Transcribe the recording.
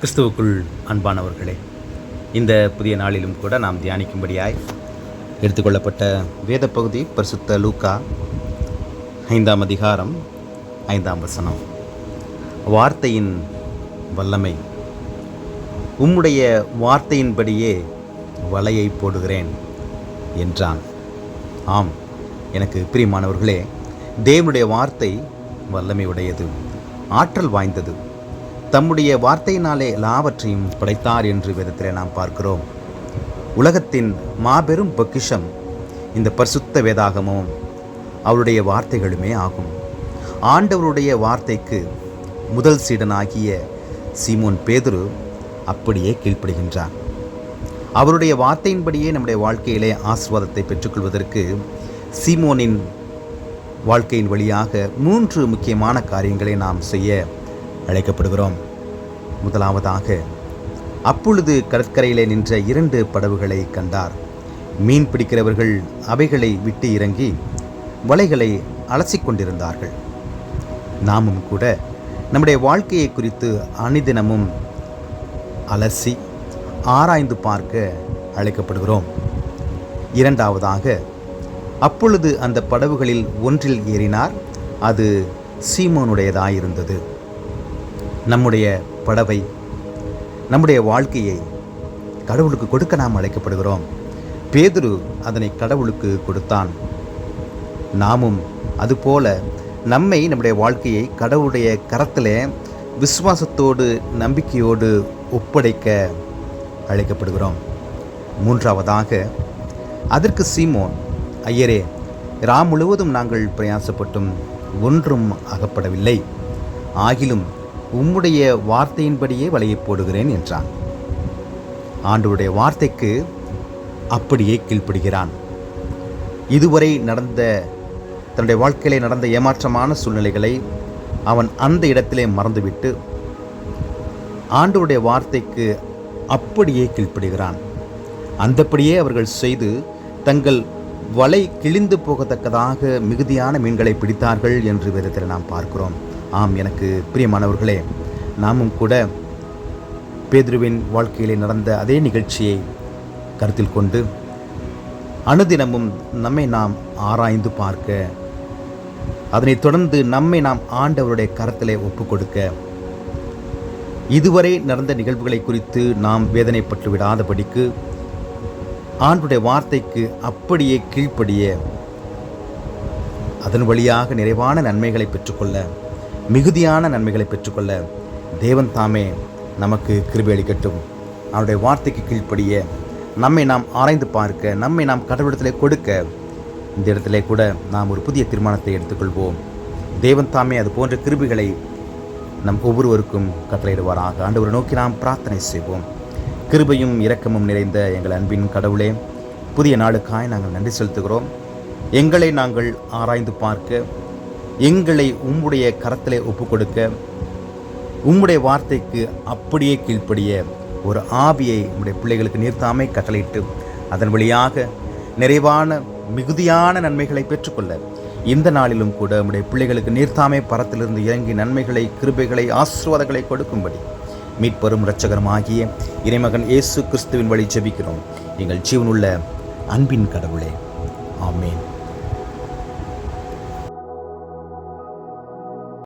கிறிஸ்துவுக்குள் அன்பானவர்களே, இந்த புதிய நாளிலும் கூட நாம் தியானிக்கும்படியாய் எடுத்துக்கொள்ளப்பட்ட வேத பகுதி பரிசுத்த லூக்கா 5ஆம் அதிகாரம் 5ஆம் வசனம். வார்த்தையின் வல்லமை. உம்முடைய வார்த்தையின்படியே வலையை போடுகிறேன் என்றான். ஆம், எனக்கு பிரியமானவர்களே, தேவனுடைய வார்த்தை வல்லமை உடையது, ஆற்றல் வாய்ந்தது. தம்முடைய வார்த்தையினாலே எல்லாவற்றையும் படைத்தார் என்று வேதத்திலே நாம் பார்க்கிறோம். உலகத்தின் மாபெரும் பொக்கிஷம் இந்த பரிசுத்த வேதாகமும் அவருடைய வார்த்தைகளுமே ஆகும். ஆண்டவருடைய வார்த்தைக்கு முதல் சீடனாகிய சீமோன் பேதுரு அப்படியே கீழ்ப்படுகின்றார். அவருடைய வார்த்தையின்படியே நம்முடைய வாழ்க்கையிலே ஆசீர்வாதத்தை பெற்றுக்கொள்வதற்கு சீமோனின் வாழ்க்கையின் வழியாக 3 முக்கியமான காரியங்களை நாம் செய்ய அழைக்கப்படுகிறோம். முதலாவதாக, அப்பொழுது கடற்கரையிலே நின்ற 2 படகுகளை கண்டார். மீன் பிடிக்கிறவர்கள் அவைகளை விட்டு இறங்கி வலைகளை அலசிக்கொண்டிருந்தார்கள். நாமும் கூட நம்முடைய வாழ்க்கையை குறித்து அனுதினமும் அலசி ஆராய்ந்து பார்க்க அழைக்கப்படுகிறோம். இரண்டாவதாக, அப்பொழுது அந்த படகுகளில் ஒன்றில் ஏறினார். அது சீமோனுடையதாயிருந்தது. நம்முடைய படவை, நம்முடைய வாழ்க்கையை கடவுளுக்கு கொடுக்க நாம் அழைக்கப்படுகிறோம். பேதுரு அதனை கடவுளுக்கு கொடுத்தான். நாமும் அதுபோல நம்முடைய வாழ்க்கையை கடவுளுடைய கரத்திலே விசுவாசத்தோடு நம்பிக்கையோடு ஒப்படைக்க அழைக்கப்படுகிறோம். மூன்றாவதாக, அதற்கு சீமோன், ஐயரே, ராம் முழுவதும் நாங்கள் பிரயாசப்பட்டும் ஒன்றும் அகப்படவில்லை, ஆகிலும் உம்முடைய வார்த்தையின்படியே வலையை போடுகிறேன் என்றான். ஆண்டவருடைய வார்த்தைக்கு அப்படியே கீழ்ப்படுகிறான். இதுவரை தன்னுடைய வாழ்க்கையிலே நடந்த ஏமாற்றமான சூழ்நிலைகளை அவன் அந்த இடத்திலே மறந்துவிட்டு ஆண்டவருடைய வார்த்தைக்கு அப்படியே கீழ்ப்படுகிறான். அந்தப்படியே அவர்கள் செய்து தங்கள் வலை கிழிந்து போகத்தக்கதாக மிகுதியான மீன்களை பிடித்தார்கள் என்று வேதத்தில் நாம் பார்க்கிறோம். ஆம், எனக்கு பிரியமானவர்களே, நாமும் கூட பேதுருவின் வாழ்க்கையிலே நடந்த அதே நிகழ்ச்சியை கருத்தில் கொண்டு அனுதினமும் நம்மை நாம் ஆராய்ந்து பார்க்க, அதனைத் தொடர்ந்து நம்மை நாம் ஆண்டவருடைய கரத்திலே ஒப்புக் கொடுக்க, இதுவரை நடந்த நிகழ்வுகளை குறித்து நாம் வேதனைப்பட்டு விடாதபடிக்கு ஆண்டவருடைய வார்த்தைக்கு அப்படியே கீழ்ப்படிய, அதன் வழியாக நிறைவான நன்மைகளை பெற்றுக்கொள்ள, மிகுதியான நன்மைகளை பெற்றுக்கொள்ள தேவன் தாமே நமக்கு கிருபை அளிக்கட்டும். அவருடைய வார்த்தைக்கு கீழ்ப்படிய, நம்மை நாம் ஆராய்ந்து பார்க்க, நம்மை நாம் கடவுளிடத்திலே கொடுக்க, இந்த இடத்திலே கூட நாம் ஒரு புதிய தீர்மானத்தை எடுத்துக்கொள்வோம். தேவன் தாமே அது போன்ற கிருபைகளை நம் ஒவ்வொருவருக்கும் கட்டளையிடுவாராக. ஆண்டவரை நோக்கி நாம் பிரார்த்தனை செய்வோம். கிருபையும் இரக்கமும் நிறைந்த எங்கள் அன்பின் கடவுளே, புதிய நாளுக்காய் நாங்கள் நன்றி செலுத்துகிறோம். எங்களை நாங்கள் ஆராய்ந்து பார்க்க, எங்களை உம்முடைய கரத்திலே ஒப்புக் கொடுக்க, உம்முடைய வார்த்தைக்கு அப்படியே கீழ்ப்படிய ஒரு ஆவியை உம்முடைய பிள்ளைகளுக்கு நீர்த்தாமை கட்டளையிட்டு அதன் வழியாக நிறைவான மிகுதியான நன்மைகளை பெற்றுக்கொள்ள இந்த நாளிலும் கூட உம்முடைய பிள்ளைகளுக்கு நீர்த்தாமை பரத்திலிருந்து இறங்கி நன்மைகளை, கிருபைகளை, ஆசீர்வாதங்களை கொடுக்கும்படி மீட்பெரும் இரட்சகருமாகிய இறைமகன் இயேசு கிறிஸ்துவின் வழி ஜெபிக்கிறோம் எங்கள் ஜீவனுள்ள அன்பின் கடவுளே. ஆமென்.